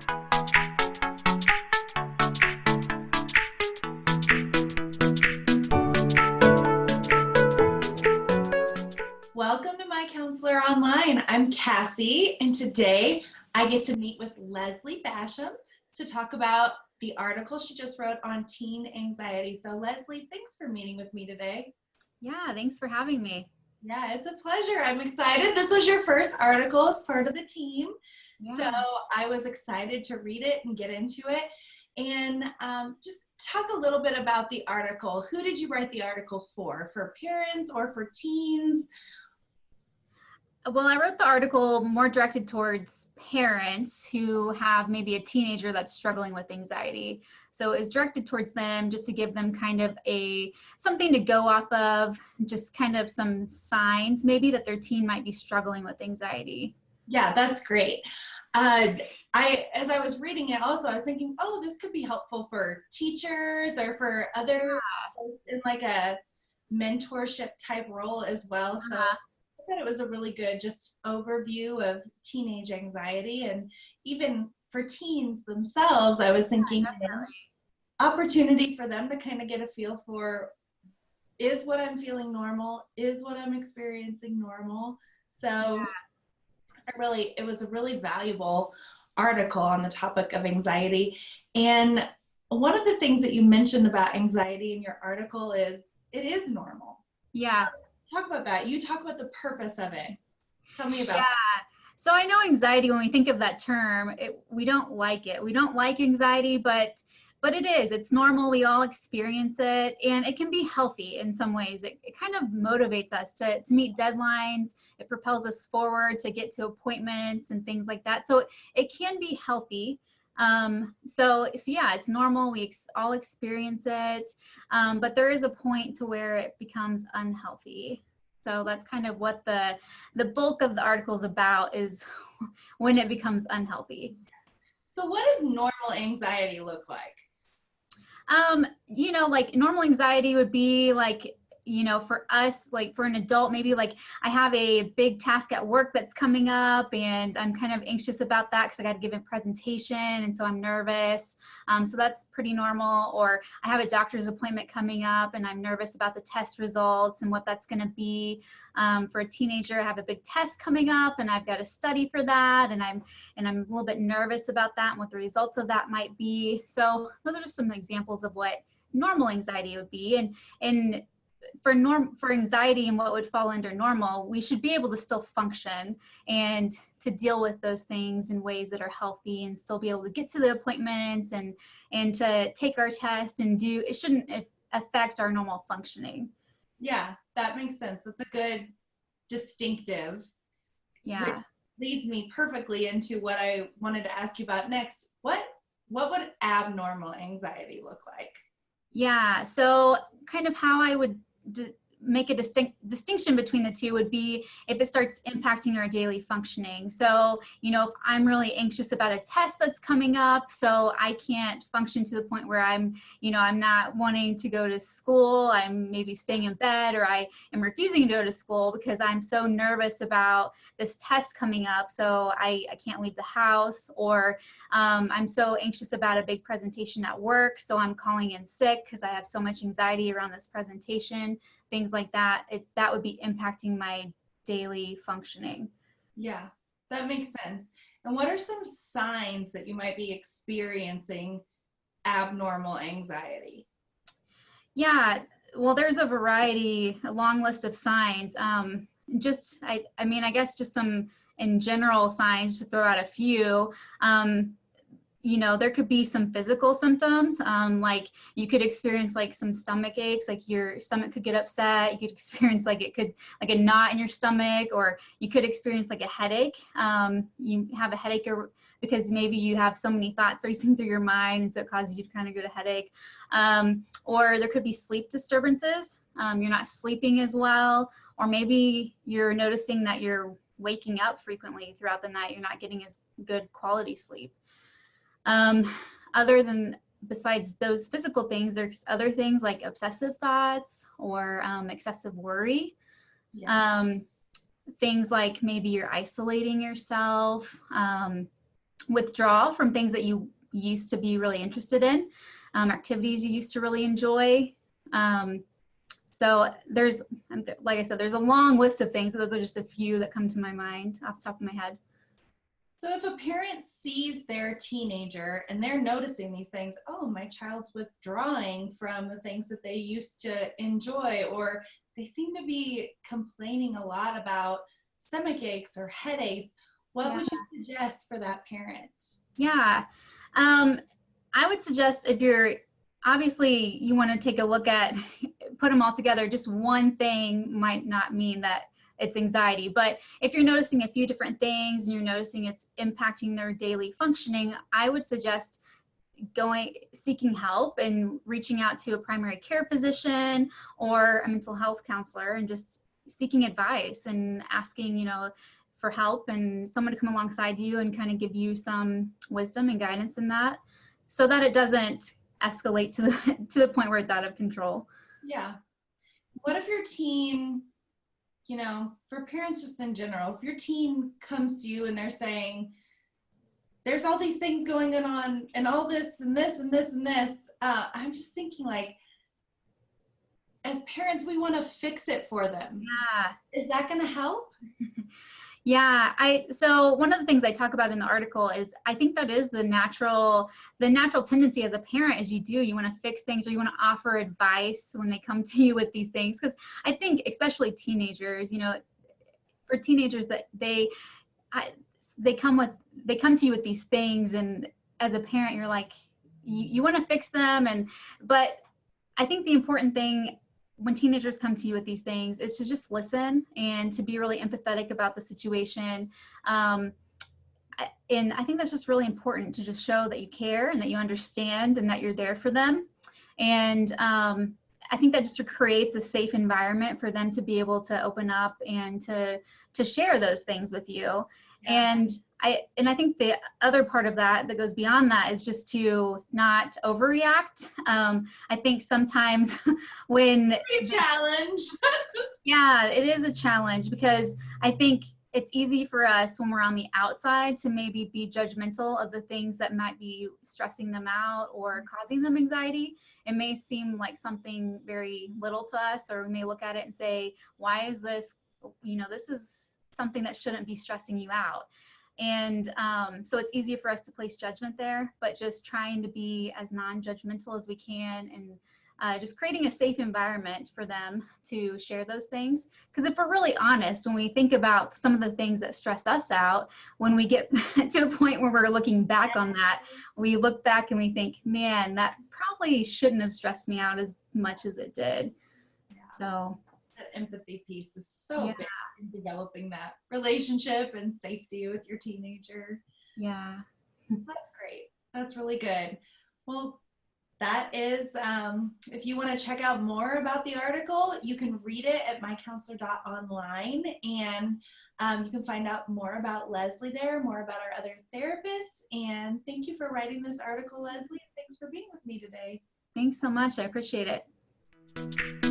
Welcome to My Counselor Online. I'm Cassie, and today I get to meet with Leslie Basham to talk about the article she just wrote on teen anxiety. So Leslie, thanks for meeting with me today. Yeah, thanks for having me. Yeah, it's a pleasure. I'm excited. This was your first article as part of the team. Yeah. So I was excited to read it and get into it. And just talk a little bit about the article. Who did you write the article for? For parents or for teens? Well, I wrote the article more directed towards parents who have maybe a teenager that's struggling with anxiety. So it's directed towards them just to give them kind of something to go off of, just kind of some signs maybe that their teen might be struggling with anxiety. Yeah, that's great. As I was reading it also, I was thinking, oh, this could be helpful for teachers or for other folks in like a mentorship type role as well. So I thought it was a really good just overview of teenage anxiety, and even for teens themselves, I was thinking, opportunity for them to kind of get a feel for, is what I'm feeling normal? Is what I'm experiencing normal? So it was a really valuable article on the topic of anxiety. And one of the things that you mentioned about anxiety in your article is it is normal. Yeah. Talk about that. You talk about the purpose of it. Tell me about that. So I know anxiety, when we think of that term, we don't like it. We don't like anxiety, but it is. It's normal. We all experience it, and it can be healthy in some ways. It kind of motivates us to meet deadlines. It propels us forward to get to appointments and things like that. So it can be healthy. So yeah, it's normal. We all experience it, but there is a point to where it becomes unhealthy. So that's kind of what the bulk of the article is about, is when it becomes unhealthy. So what does normal anxiety look like? Like normal anxiety would be like, for us, like for an adult, maybe like I have a big task at work that's coming up and I'm kind of anxious about that because I got to give a presentation and so I'm nervous. So that's pretty normal. Or I have a doctor's appointment coming up and I'm nervous about the test results and what that's going to be. For a teenager, I have a big test coming up and I've got to study for that, and I'm a little bit nervous about that and what the results of that might be. So those are just some examples of what normal anxiety would be. And for anxiety and what would fall under normal, we should be able to still function and to deal with those things in ways that are healthy and still be able to get to the appointments and to take our test and it shouldn't affect our normal functioning. Yeah, that makes sense. That's a good distinctive. Yeah. Which leads me perfectly into what I wanted to ask you about next. What would abnormal anxiety look like? Yeah, so kind of how I would make a distinction between the two would be if it starts impacting our daily functioning. So, if I'm really anxious about a test that's coming up, so I can't function to the point where I'm not wanting to go to school, I'm maybe staying in bed, or I am refusing to go to school because I'm so nervous about this test coming up, so I can't leave the house. Or I'm so anxious about a big presentation at work, so I'm calling in sick because I have so much anxiety around this presentation. Things like that, that would be impacting my daily functioning. Yeah, that makes sense. And what are some signs that you might be experiencing abnormal anxiety? Yeah, well, there's a long list of signs. I guess just some in general signs, to throw out a few. There could be some physical symptoms, like you could experience like some stomach aches, like your stomach could get upset. You could experience like a knot in your stomach, or you could experience like a headache. You have a headache because maybe you have so many thoughts racing through your mind, and so it causes you to kind of get a headache. Or there could be sleep disturbances. You're not sleeping as well, or maybe you're noticing that you're waking up frequently throughout the night. You're not getting as good quality sleep. Besides those physical things, there's other things like obsessive thoughts or excessive worry. Things like maybe you're isolating yourself, withdraw from things that you used to be really interested in, activities you used to really enjoy. So there's, like I said, there's a long list of things. Those are just a few that come to my mind off the top of my head. So if a parent sees their teenager and they're noticing these things, oh, my child's withdrawing from the things that they used to enjoy, or they seem to be complaining a lot about stomach aches or headaches, what Yeah. would you suggest for that parent? Yeah. I would suggest, if you're, obviously you want to take a look at, put them all together, just one thing might not mean that it's anxiety. But if you're noticing a few different things and you're noticing it's impacting their daily functioning, I would suggest seeking help and reaching out to a primary care physician or a mental health counselor, and just seeking advice and asking, for help, and someone to come alongside you and kind of give you some wisdom and guidance in that, so that it doesn't escalate to the point where it's out of control. Yeah. What if your teen, for parents just in general, if your teen comes to you and they're saying, there's all these things going on and all this and this and this and this, I'm just thinking, like, as parents, we want to fix it for them. Yeah. Is that going to help? Yeah, so one of the things I talk about in the article is, I think that is the natural tendency as a parent, is you want to fix things, or you want to offer advice when they come to you with these things. Because I think especially teenagers, for teenagers, that they come to you with these things, and as a parent you're like, you want to fix them, but I think the important thing when teenagers come to you with these things is to just listen and to be really empathetic about the situation. And I think that's just really important, to just show that you care and that you understand and that you're there for them. And I think that just creates a safe environment for them to be able to open up and to share those things with you. Yeah. And I think the other part of that goes beyond that is just to not overreact. I think sometimes when a challenge. Yeah, it is a challenge, because I think it's easy for us when we're on the outside to maybe be judgmental of the things that might be stressing them out or causing them anxiety. It may seem like something very little to us, or we may look at it and say, why is this, this is something that shouldn't be stressing you out. And so it's easy for us to place judgment there, but just trying to be as non-judgmental as we can, and just creating a safe environment for them to share those things. Because if we're really honest, when we think about some of the things that stress us out, when we get to a point where we're looking back on that, we look back and we think, man, that probably shouldn't have stressed me out as much as it did. Yeah. So that empathy piece is so big in developing that relationship and safety with your teenager. Yeah. That's great. That's really good. Well, that is, if you want to check out more about the article, you can read it at MyCounselor.Online, and you can find out more about Leslie there, more about our other therapists. And thank you for writing this article, Leslie. Thanks for being with me today. Thanks so much. I appreciate it.